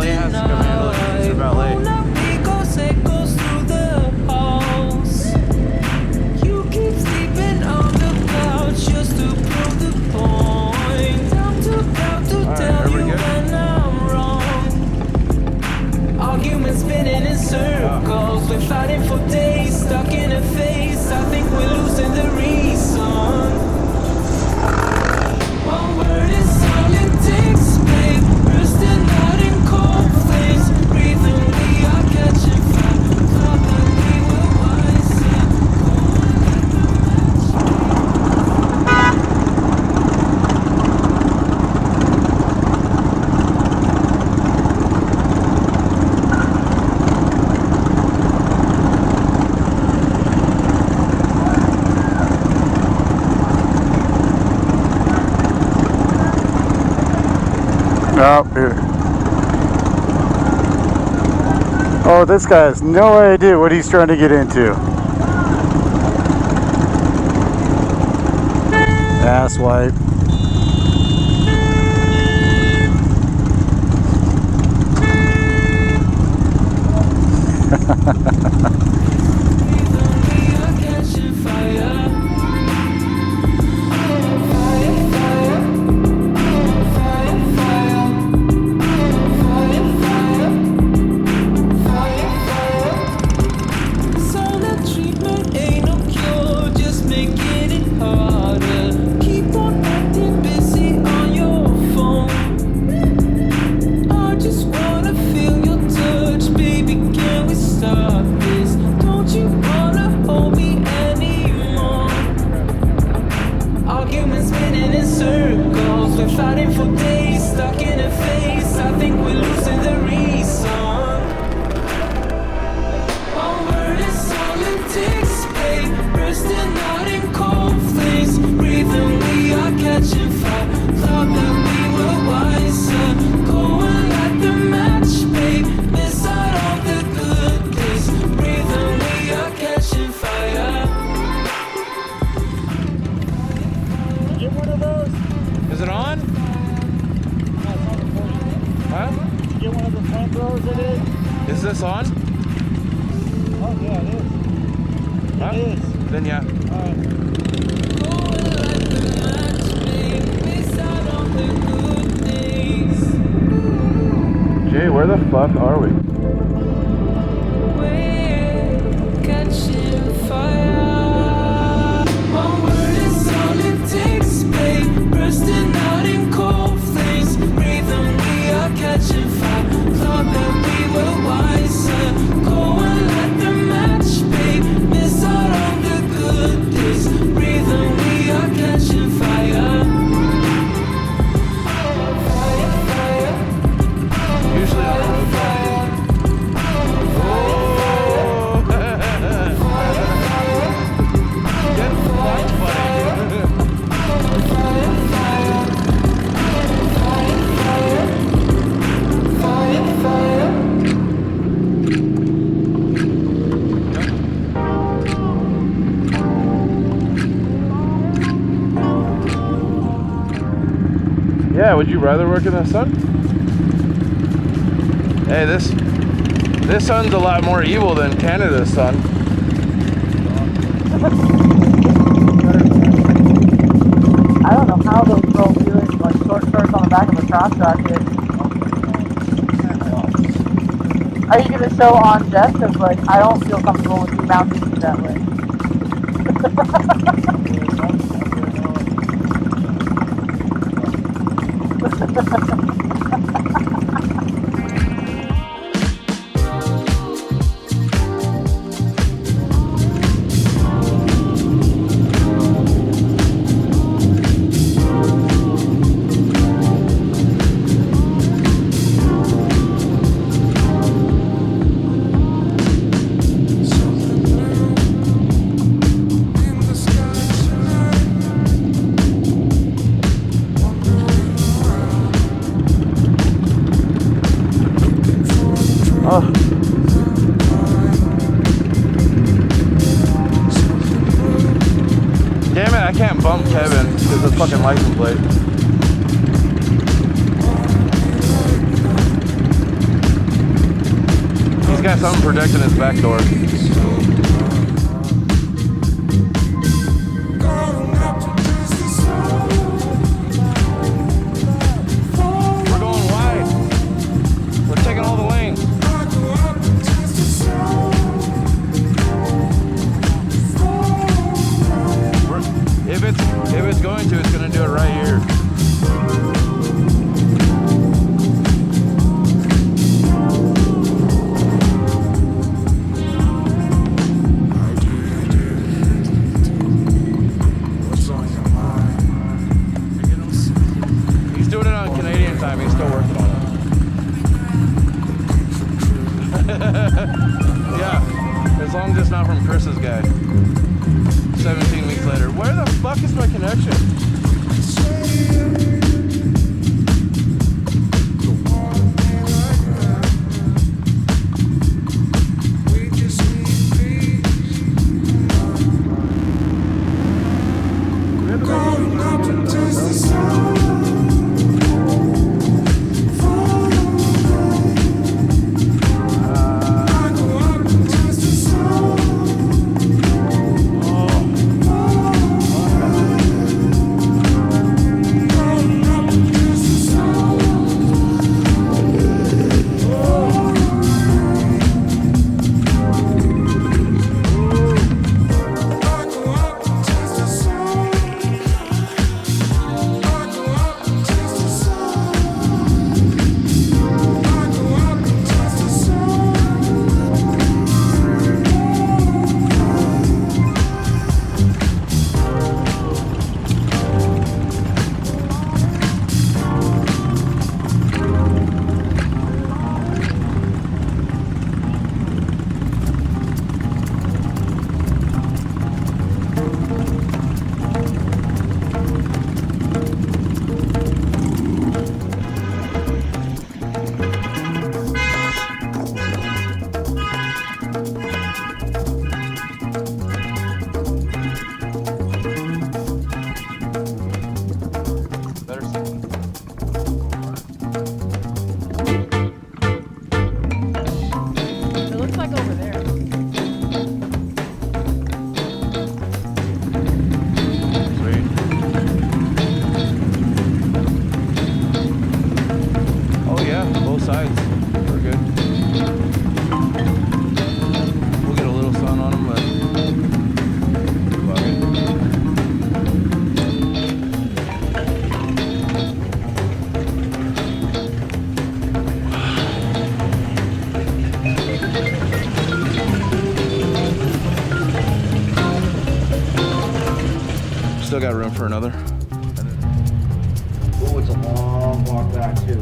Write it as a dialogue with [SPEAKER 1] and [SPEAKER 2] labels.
[SPEAKER 1] valet has to come handle it. It's a valet.
[SPEAKER 2] Spinning in circles, we're fighting for days, stuck in a phase. I think we're losing the reason. One word is all it takes, babe. Bursting out in cold flames, breathing, we are catching fire. Thought that we were wiser.
[SPEAKER 3] Oh, here. Oh, this guy has no idea what he's trying to get into. Ass wipe.
[SPEAKER 1] Is this on?
[SPEAKER 4] Oh yeah, it is.
[SPEAKER 1] Huh?
[SPEAKER 4] It is.
[SPEAKER 1] Then yeah.
[SPEAKER 4] Alright.
[SPEAKER 1] Jay, where the fuck are we? Yeah, would you rather work in the sun? Hey, this sun's a lot more evil than Canada's sun.
[SPEAKER 5] I don't know how those girls do it, like short shorts on the back of a crop jacket. Are you gonna show on Jeff? Because like I don't feel comfortable with you mounting you that way.
[SPEAKER 1] Damn it, I can't bump Kevin because of the fucking license plate. got something protecting his back door. We're going wide. We're taking all the lanes. If it's going to, it's going to do it right here. He's doing it on Canadian time. He's still working on it. Yeah, as long as it's not from Chris's guy. 17 weeks later. Where the fuck is my connection? Still got room for another.
[SPEAKER 4] Oh, it's a long walk back too.